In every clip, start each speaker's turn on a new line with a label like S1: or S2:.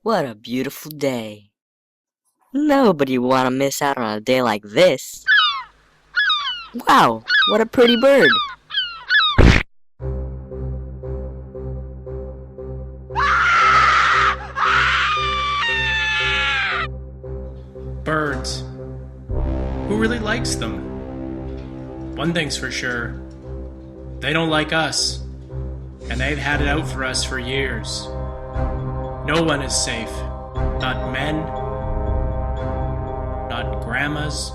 S1: What a beautiful day. Nobody would want to miss out on a day like this. Wow, what a pretty bird.
S2: Birds. Who really likes them? One thing's for sure. They don't like us. And they've had it out for us for years. No one is safe. Not men. Not grandmas.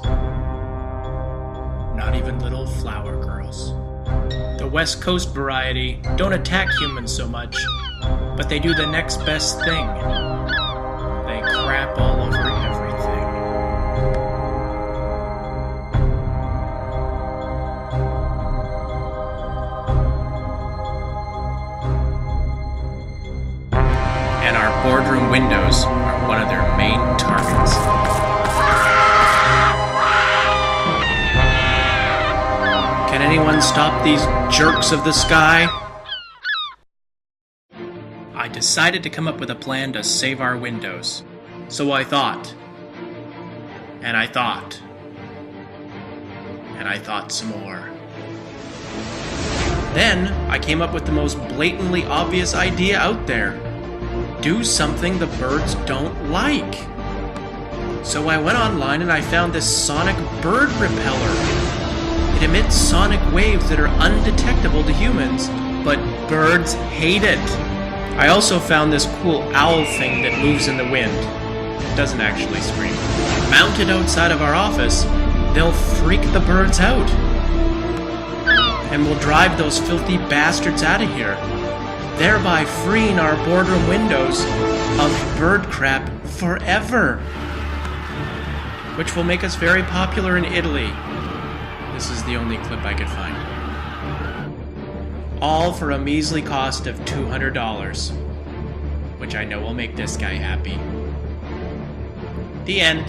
S2: Not even little flower girls. The West Coast variety don't attack humans so much, but they do the next best thing. They crap all over everything. And our boardroom windows are one of their main targets. Can anyone stop these jerks of the sky? I decided to come up with a plan to save our windows. So I thought. And I thought. And I thought some more. Then I came up with the most blatantly obvious idea out there. Do something the birds don't like. So I went online and I found this sonic bird repeller. It emits sonic waves that are undetectable to humans, but birds hate it. I also found this cool owl thing that moves in the wind. It doesn't actually scream. Mounted outside of our office, they'll freak the birds out. And we'll drive those filthy bastards out of here, thereby freeing our boardroom windows of bird crap forever. Which will make us very popular in Italy. This is the only clip I could find. All for a measly cost of $200, which I know will make this guy happy. The end.